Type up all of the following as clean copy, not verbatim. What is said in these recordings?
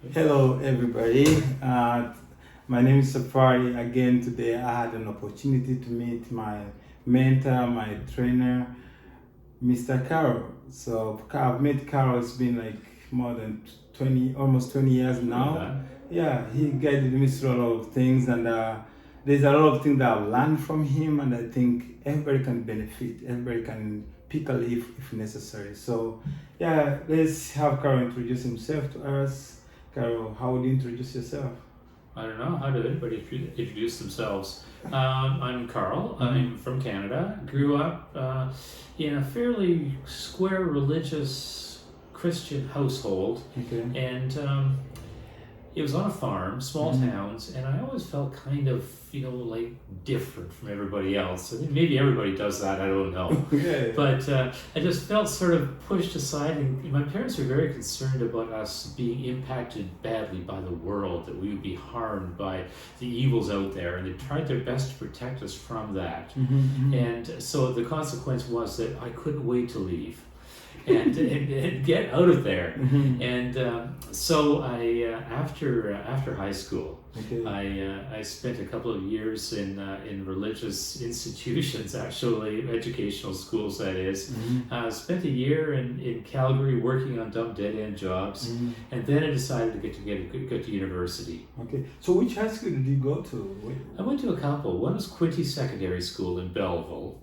Hello, everybody. My name is Safari. Again, today I had an opportunity to meet my mentor, my trainer, Mr. Carl. So I've met Carl. It's been like more than 20, almost 20 years now. Yeah, he guided me through a lot of things, and there's a lot of things that I've learned from him, and I think everybody can benefit. Everybody can pick a leaf if necessary. So, yeah, let's have Carl introduce himself to us. Carol, how would you introduce yourself? I don't know. How did anybody introduce themselves? I'm Carl. I'm from Canada. Grew up in a fairly square religious Christian household. Okay. And it was on a farm, small towns, and I always felt kind of, like different from everybody else. I think maybe everybody does that, I don't know. Yeah. But I just felt sort of pushed aside, and my parents were very concerned about us being impacted badly by the world, that we would be harmed by the evils out there, and they tried their best to protect us from that. And so the consequence was that I couldn't wait to leave. and get out of there. And so I after high school, I spent a couple of years in religious institutions, actually educational schools, that is. Spent a year in Calgary working on dumb dead end jobs, and then I decided to go to university. Okay, so which high school did you go to? I went to a couple. One was Quinte Secondary School in Belleville.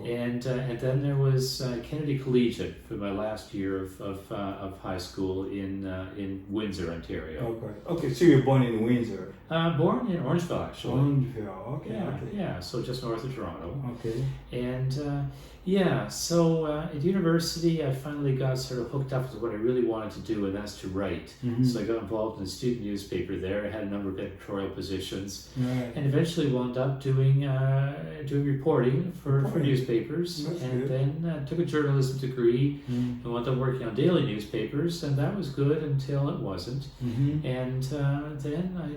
And then there was Kennedy Collegiate for my last year of high school in Windsor, Ontario. Okay, so you were born in Windsor. Born in Orangeville, actually. Orangeville, okay. Yeah, so just north of Toronto. Okay. And so at university, I finally got sort of hooked up with what I really wanted to do, and that's to write. So I got involved in the student newspaper there. I had a number of editorial positions, and eventually wound up doing reporting for newspapers. That's and good. Then took a journalism degree and wound up working on daily newspapers, and that was good until it wasn't. And then I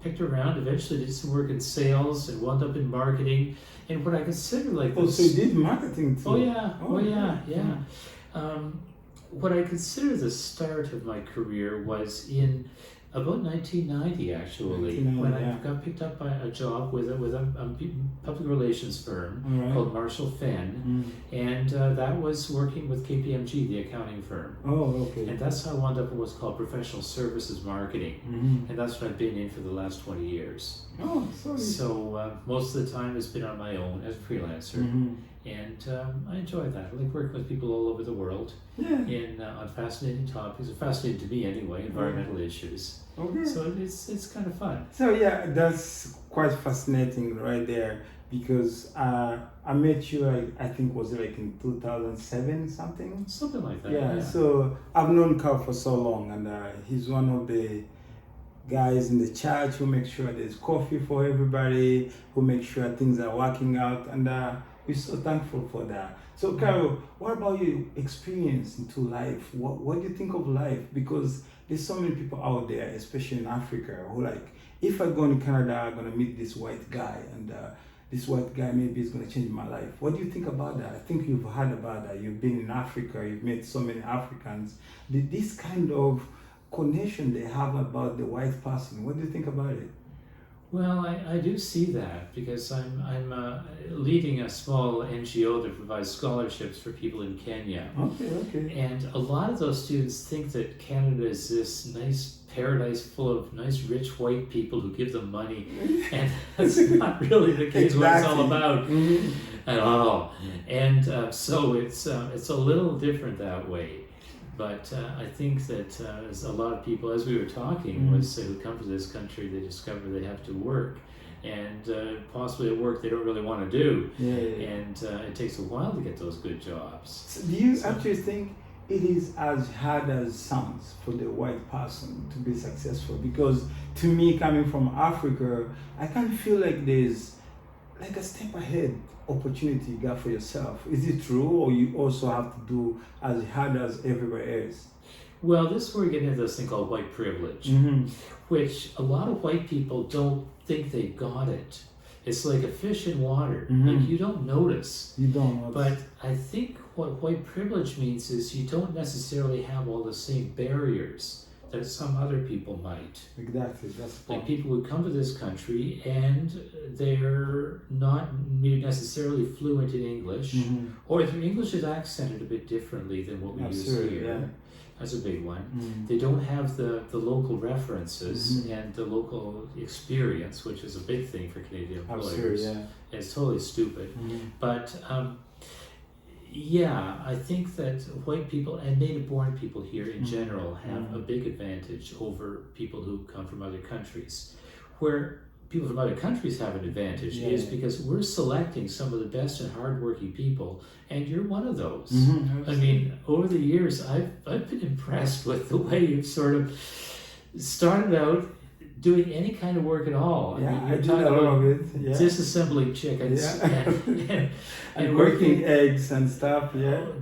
picked around, eventually did some work in sales and wound up in marketing, and what I consider like so you did marketing too? Yeah. What I consider the start of my career was in about 1990, actually, when I got picked up by a job with a public relations firm called Marshall Fenn, and that was working with KPMG, the accounting firm. And that's how I wound up in what's called professional services marketing, and that's what I've been in for the last 20 years. So most of the time has been on my own as a freelancer, and I enjoy that. I like working with people all over the world on fascinating topics, fascinating to me anyway, environmental issues. So it's kind of fun. So yeah, that's quite fascinating right there, because I met you, I think was it like in 2007 something? Something like that. Yeah. So I've known Carl for so long, and he's one of the guys in the church who make sure there's coffee for everybody, who make sure things are working out, and we're so thankful for that. So Carol, what about your experience into life? What do you think of life? Because there's so many people out there, especially in Africa, who like, if I go to Canada, I'm gonna meet this white guy, and this white guy maybe is gonna change my life. What do you think about that? I think you've heard about that. You've been in Africa, you've met so many Africans. This kind of connection they have about the white person, what do you think about it? Well, I do see that, because I'm leading a small NGO that provides scholarships for people in Kenya. Okay. And a lot of those students think that Canada is this nice paradise full of nice rich white people who give them money, and that's not really the case. What it's all about at all. And so it's a little different that way. But I think that as a lot of people, as we were talking, who come to this country, they discover they have to work, and possibly at work they don't really want to do, and it takes a while to get those good jobs. So do you actually think it is as hard as it sounds for the white person to be successful? Because to me, coming from Africa, I kind of feel like there's like a step ahead opportunity you got for yourself. Is it true, or you also have to do as hard as everybody else? Well, this is where we get into this thing called white privilege, which a lot of white people don't think they got it. It's like a fish in water. Like you don't notice. You don't notice. But I think what white privilege means is you don't necessarily have all the same barriers that some other people might. Exactly, that's the point. Like people who come to this country and they're not necessarily fluent in English, or their English is accented a bit differently than what we use here. Yeah. That's a big one. They don't have the local references and the local experience, which is a big thing for Canadian employers. And it's totally stupid. But yeah, I think that white people and native-born people here in general have a big advantage over people who come from other countries. Where people from other countries have an advantage is because we're selecting some of the best and hardworking people, and you're one of those. I mean, over the years, I've been impressed with the way you've sort of started out doing any kind of work at all. Yeah, I mean, I did a lot of it. Yeah. Disassembling chickens and working eggs and stuff.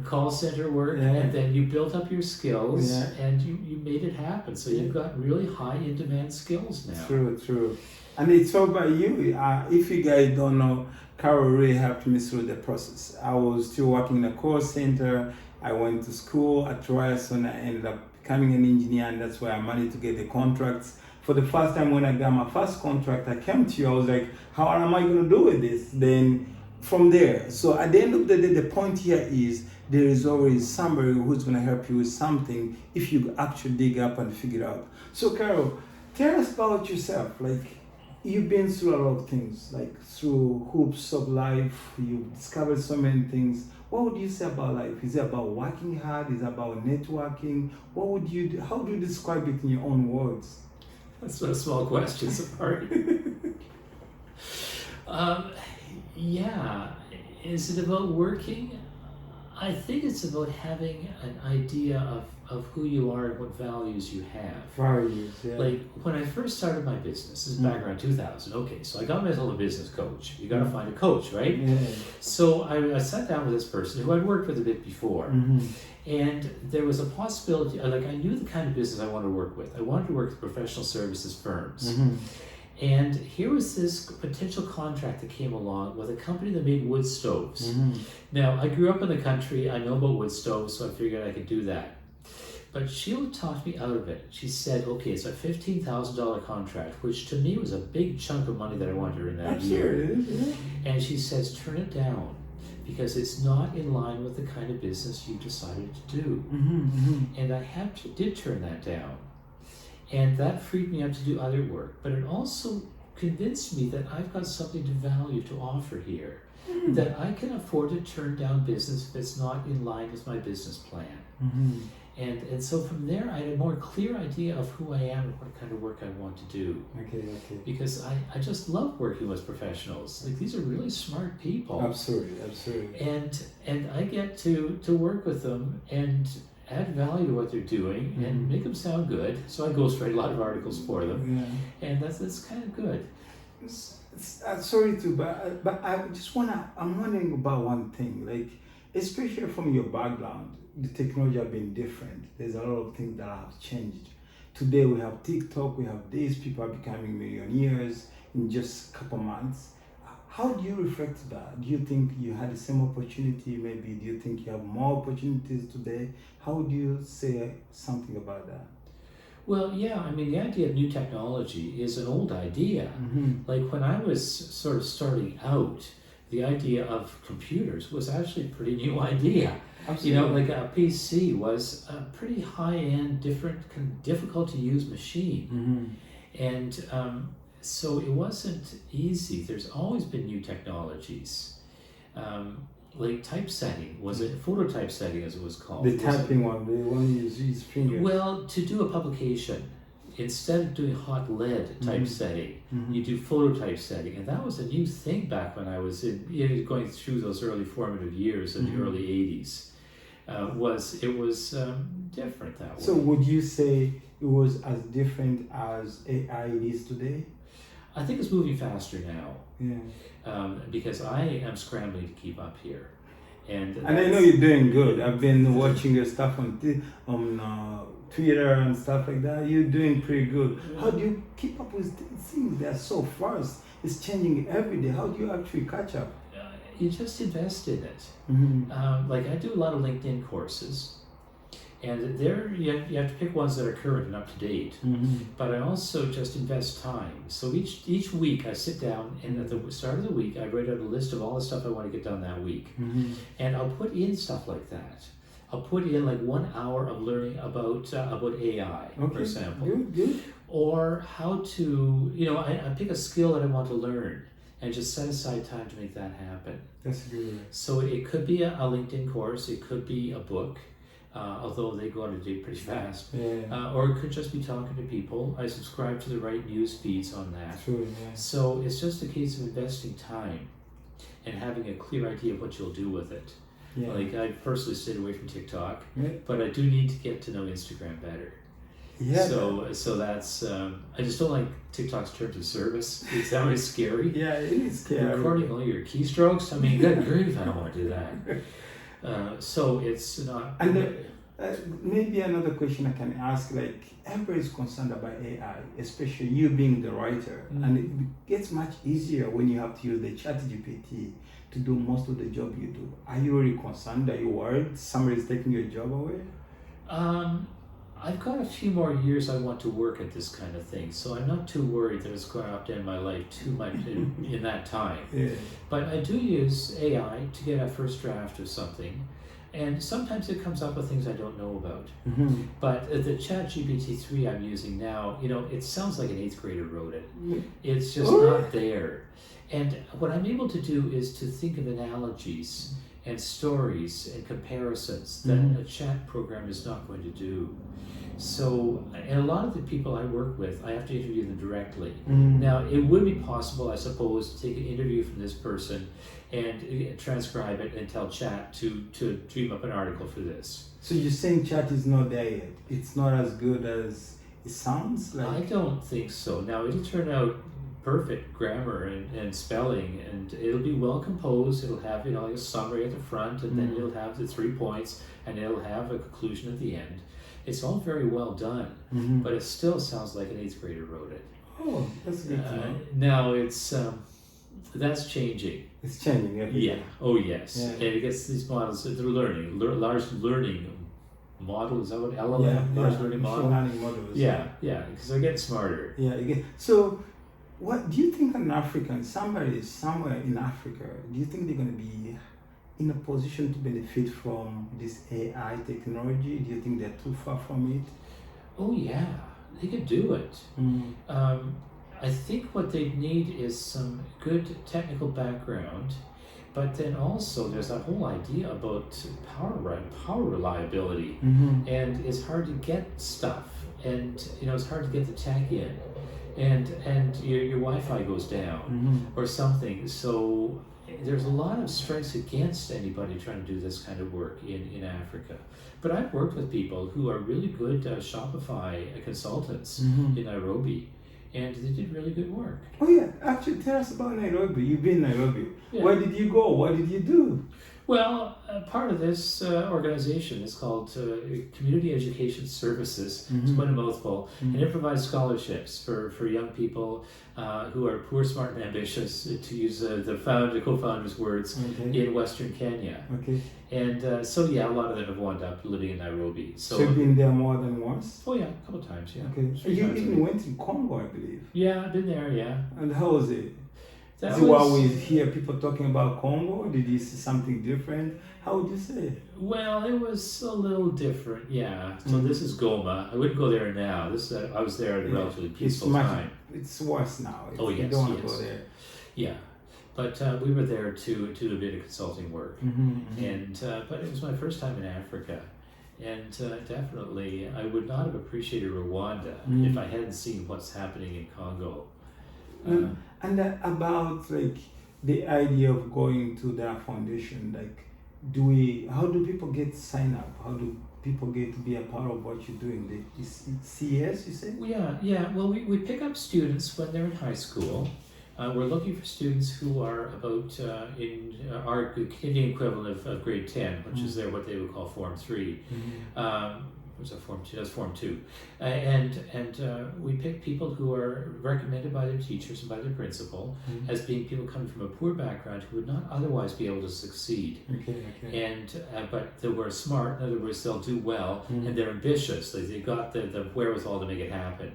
Call center work, and then you built up your skills, and you made it happen. So you've got really high in-demand skills now. True. And it's all about you. If you guys don't know, Carol really helped me through the process. I was still working in a call center. I went to school at Ryerson. I ended up becoming an engineer, and that's where I managed to get the contracts. For the first time when I got my first contract, I came to you, I was like, how am I going to do with this? Then from there, so at the end of the day, the point here is there is always somebody who's going to help you with something if you actually dig up and figure it out. So Carol, tell us about yourself. Like, you've been through a lot of things, like through hoops of life, you've discovered so many things. What would you say about life? Is it about working hard? Is it about networking? How do you describe it in your own words? That's a small question, sorry. Yeah, is it about working? I think it's about having an idea of who you are and what values you have. Values, yeah. Like when I first started my business, this is back around 2000, okay, so I got myself a business coach. You gotta find a coach, right? So I sat down with this person who I'd worked with a bit before. And there was a possibility, like I knew the kind of business I wanted to work with. I wanted to work with professional services firms. And here was this potential contract that came along with a company that made wood stoves. Now, I grew up in the country, I know about wood stoves, so I figured I could do that. But Sheila talked me out of it. She said, okay, it's a $15,000 contract, which to me was a big chunk of money that I wanted to earn that year. And she says, turn it down, because it's not in line with the kind of business you decided to do. And I did turn that down. And that freed me up to do other work. But it also convinced me that I've got something to value to offer here, that I can afford to turn down business if it's not in line with my business plan. And so from there, I had a more clear idea of who I am and what kind of work I want to do. Because I just love working with professionals. Like, these are really smart people. Absolutely. And I get to work with them and add value to what they're doing and make them sound good. So I ghostwrite a lot of articles for them. And that's kind of good. Sorry to, but I'm wondering about one thing, like, especially from your background, the technology have been different. There's a lot of things that have changed. Today we have TikTok, we have this, people are becoming millionaires in just a couple months. How do you reflect to that? Do you think you had the same opportunity? Maybe do you think you have more opportunities today? How do you say something about that? Well, yeah, I mean, the idea of new technology is an old idea. Like when I was sort of starting out, the idea of computers was actually a pretty new idea. Absolutely. You know, like a PC was a pretty high-end, difficult to use machine. And so it wasn't easy. There's always been new technologies. Like typesetting, was it photo typesetting as it was called? The typing one, the one you use finger. Well, to do a publication, instead of doing hot lead typesetting, you do photo typesetting, and that was a new thing back when I was going through those early formative years in the early 80s. It was different that way. So would you say it was as different as AI is today? I think it's moving faster now. Because I am scrambling to keep up here. And I know you're doing good. I've been watching your stuff on Twitter and stuff like that. You're doing pretty good. How do you keep up with things that are so fast? It's changing every day. How do you actually catch up? You just invest in it. Like I do a lot of LinkedIn courses, And there you have to pick ones that are current and up to date. But I also just invest time. So each week I sit down, and at the start of the week I write out a list of all the stuff I want to get done that week. And I'll put in stuff like that. I'll put in like 1 hour of learning about AI, for example. Good. Or how to, I pick a skill that I want to learn and just set aside time to make that happen. That's good. So it could be a LinkedIn course, it could be a book, although they go out of date pretty fast. Or it could just be talking to people. I subscribe to the right news feeds on that. True, So it's just a case of investing time and having a clear idea of what you'll do with it. Like I personally stayed away from TikTok, but I do need to get to know Instagram better. So that's I just don't like TikTok's terms of service. It's always scary. It is scary. Recording all your keystrokes. I mean, good grief, I don't want to do that. So it's not. And maybe another question I can ask, like everybody is concerned about AI, especially you being the writer, and it gets much easier when you have to use the ChatGPT to do most of the job you do. Are you really concerned? Are you worried somebody's taking your job away? I've got a few more years I want to work at this kind of thing, so I'm not too worried that it's going to upend my life too much in that time. But I do use AI to get a first draft of something, and sometimes it comes up with things I don't know about. But the ChatGPT 3 I'm using now, it sounds like an 8th grader wrote it. It's just not there. And what I'm able to do is to think of analogies and stories and comparisons that a chat program is not going to do. So, and a lot of the people I work with, I have to interview them directly. Now, it would be possible, I suppose, to take an interview from this person and transcribe it and tell chat to dream up an article for this. So you're saying chat is not there yet? It's not as good as it sounds like? I don't think so. Now, it'll turn out perfect grammar and spelling, and it'll be well composed. It'll have a summary at the front, and then it'll have the 3 points, and it'll have a conclusion at the end. It's all very well done, but it still sounds like an 8th grader wrote it. Oh, that's good to know. Now it's that's changing. It's changing every day. Oh yes. And it gets these models. They're learning. Large learning model, is that what LLM? Large learning model. Learning models. Because they're getting smarter. So, what do you think an African, somebody somewhere in Africa, do you think they're going to be in a position to benefit from this AI technology? Do you think they're too far from it? Oh yeah, they could do it. I think what they need is some good technical background, but then also there's that whole idea about power reliability, and it's hard to get stuff, and it's hard to get the tech in, and your Wi-Fi goes down or something. So there's a lot of strengths against anybody trying to do this kind of work in Africa. But I've worked with people who are really good Shopify consultants in Nairobi, and they did really good work. Oh yeah, actually tell us about Nairobi. You've been in Nairobi. Where did you go? What did you do? Well, part of this organization is called Community Education Services. It's quite a mouthful. And it provides scholarships for young people who are poor, smart, and ambitious, to use the co-founder's words, in Western Kenya. And so, a lot of them have wound up living in Nairobi. So you've been there more than once? Oh, yeah, a couple of times, So you even went to Congo, I believe. Yeah, I've been there, And how was it? While we hear people talking about Congo, did you see something different? How would you say? Well, it was a little different, So this is Goma. I wouldn't go there now. I was there at a relatively peaceful time. It's worse now. You don't want to go there. Yeah, but we were there to do a bit of consulting work, and but it was my first time in Africa, and definitely I would not have appreciated Rwanda if I hadn't seen what's happening in Congo. And about like the idea of going to their foundation, like how do people get signed up? How do people get to be a part of what you're doing? It's CS, you say? Well, we pick up students when they're in high school. We're looking for students who are about in our Canadian equivalent of grade 10, which is what they would call Form 3. was that Form 2? That's Form 2. And we pick people who are recommended by their teachers and by their principal as being people coming from a poor background who would not otherwise be able to succeed. And but they were smart. In other words, they'll do well, and they're ambitious. They got the wherewithal to make it happen.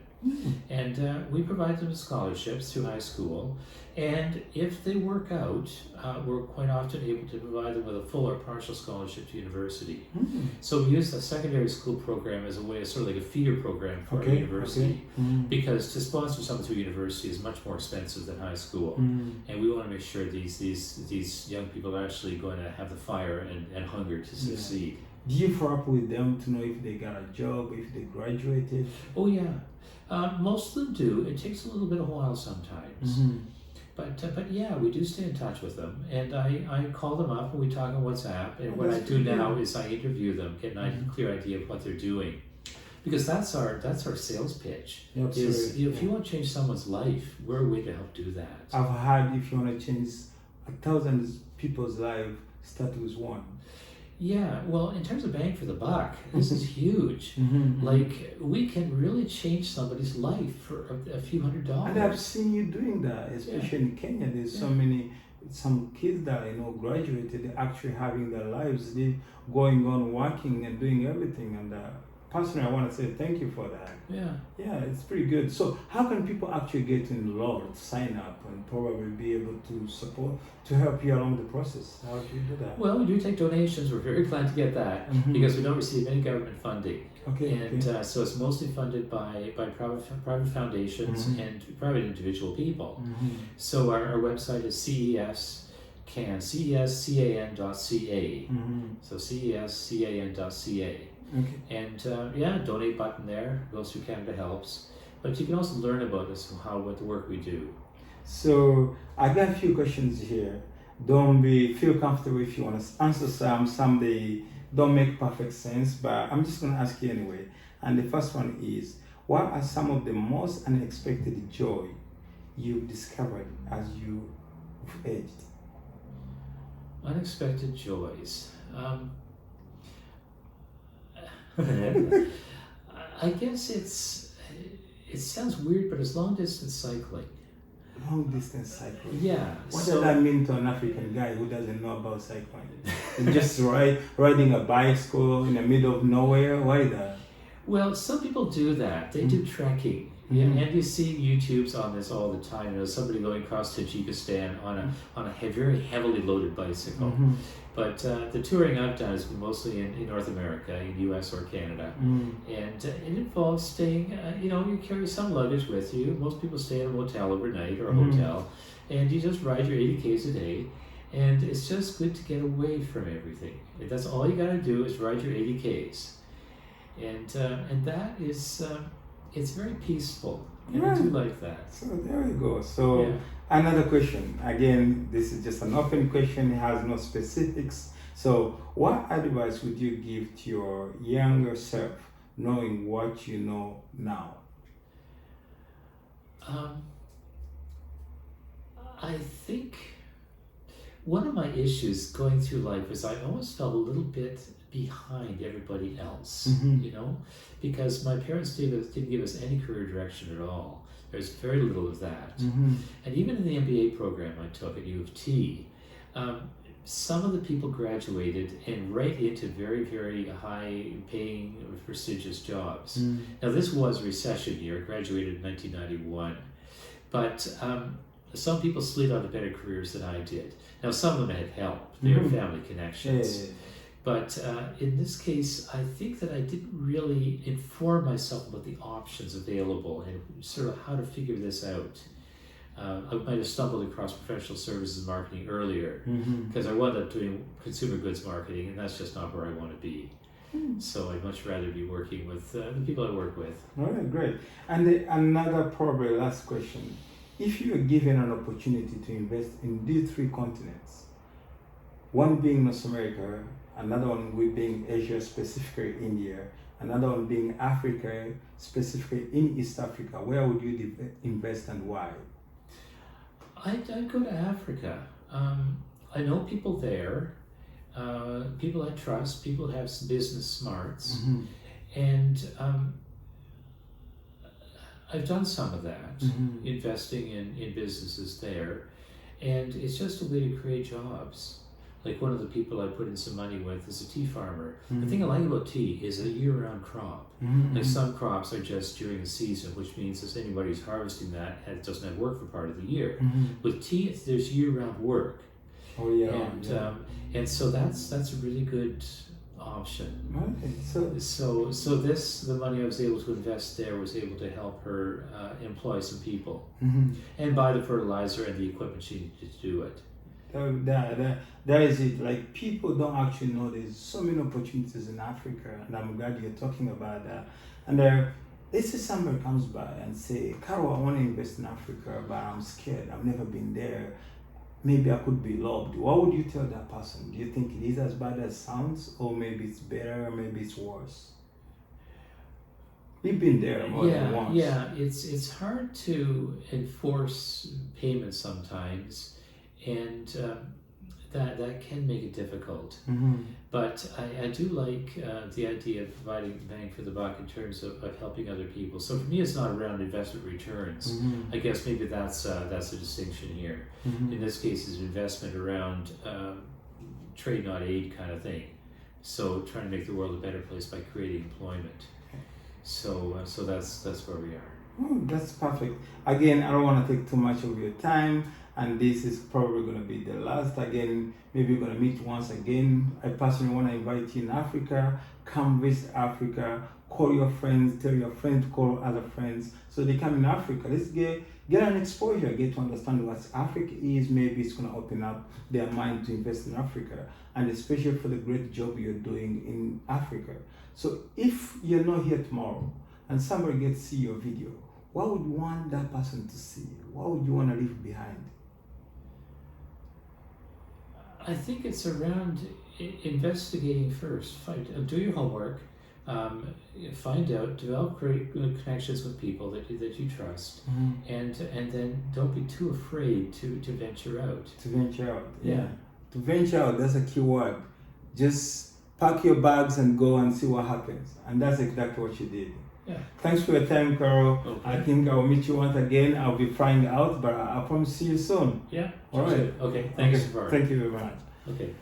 And we provide them with scholarships through high school. And if they work out, we're quite often able to provide them with a full or partial scholarship to university. So we use the secondary school program as a way of sort of like a feeder program for our university, because to sponsor someone through university is much more expensive than high school. And we want to make sure these young people are actually going to have the fire and hunger to succeed. Do you follow up with them to know if they got a job, if they graduated? Oh yeah, most of them do. It takes a little bit of a while sometimes. But yeah, we do stay in touch with them, and I call them up and we talk on WhatsApp. And what I do now is I interview them, get a clear idea of what they're doing, because that's our sales pitch. If you want to change someone's life, we're a way to help do that. I've heard if you want to change 1,000 people's life, start with one. Yeah, well, in terms of bang for the buck, this is huge. Like, we can really change somebody's life for a few $100s. And I've seen you doing that, especially in Kenya. There's some kids that graduated, they're actually having their lives, they going on working and doing everything. And personally, I want to say thank you for that. Yeah, it's pretty good. So how can people actually get enrolled, sign up, and probably be able to support, to help you along the process? How do you do that? Well, we do take donations. We're very glad to get that because we don't receive any government funding. So it's mostly funded by private foundations and private individual people. So our website is CESCAN.ca. So CESCAN.ca. And donate button there, goes through Canada Helps. But you can also learn about us, what the work we do. So I got a few questions here. Feel comfortable if you want to answer some they don't make perfect sense, but I'm just going to ask you anyway. And the first one is, what are some of the most unexpected joy you've discovered as you've aged? Unexpected joys. I guess it sounds weird, but it's long distance cycling. Long distance cycling? Yeah. What does that mean to an African guy who doesn't know about cycling? Just riding a bicycle in the middle of nowhere? Why that? Well, some people do that. They do trekking. And you see YouTubes on this all the time. Somebody going across Tajikistan on a very heavily loaded bicycle. But the touring I've done is mostly in North America, in US or Canada. And it involves staying, you carry some luggage with you. Most people stay in a motel overnight or a hotel. And you just ride your 80 Ks a day. And it's just good to get away from everything. That's all you got to do is ride your 80 Ks. And that is... it's very peaceful, and I do like that. So there we go. So another question. Again, this is just an open question. It has no specifics. So what advice would you give to your younger self, knowing what you know now? I think one of my issues going through life is I always felt a little bit behind everybody else, because my parents didn't give us any career direction at all. There's very little of that. And even in the MBA program I took at U of T, some of the people graduated and right into very, very high paying, prestigious jobs. Now this was a recession year. I graduated in 1991. But some people slid onto better careers than I did. Now some of them had help. They were family connections. But in this case, I think that I didn't really inform myself about the options available and sort of how to figure this out. I might have stumbled across professional services marketing earlier because I wound up doing consumer goods marketing, and that's just not where I want to be. So I'd much rather be working with the people I work with. All right, great. And another probably last question. If you are given an opportunity to invest in these 3 continents, one being North America, another one being Asia, specifically India, another one being Africa, specifically in East Africa, where would you invest and why? I'd go to Africa. I know people there, people I trust, people who have some business smarts, And I've done some of that, investing in businesses there, and it's just a way to create jobs. Like one of the people I put in some money with is a tea farmer. The thing I like about tea is a year-round crop. Like some crops are just during the season, which means if anybody's harvesting that, it doesn't have work for part of the year. With tea, there's year-round work. Oh yeah. And so that's a really good option. Okay, So the money I was able to invest there was able to help her employ some people and buy the fertilizer and the equipment she needed to do it. That is it. Like, people don't actually know there's so many opportunities in Africa, and I'm glad you're talking about that. And let's say somebody comes by and say, Carol, I want to invest in Africa, but I'm scared. I've never been there. Maybe I could be robbed. What would you tell that person? Do you think it is as bad as it sounds, or maybe it's better, or maybe it's worse? We've been there more than once. Yeah, it's hard to enforce payments sometimes, and that can make it difficult. But I do like the idea of providing bang for the buck in terms of helping other people. So for me, it's not around investment returns. I guess maybe that's a distinction here. In this case, it's investment around trade, not aid kind of thing. So trying to make the world a better place by creating employment. So that's where we are. That's perfect. Again, I don't want to take too much of your time, and this is probably going to be the last. Again, maybe we're going to meet once again. I personally want to invite you in Africa. Come visit Africa. Call your friends. Tell your friends to call other friends so they come in Africa. Let's get an exposure, get to understand what Africa is. Maybe it's going to open up their mind to invest in Africa, and especially for the great job you're doing in Africa. So if you're not here tomorrow and somebody gets to see your video, what would you want that person to see? What would you want to leave behind? I think it's around investigating first. Do your homework, find out, develop great connections with people that you trust, and then don't be too afraid to venture out. To venture out, yeah. To venture out, that's a key word. Just pack your bags and go and see what happens. And that's exactly what you did. Yeah. Thanks for your time, Carol. Okay. I think I'll meet you once again. I'll be flying out, but I promise to see you soon. Yeah. All right. Okay. Thanks. Thank you very much. Okay.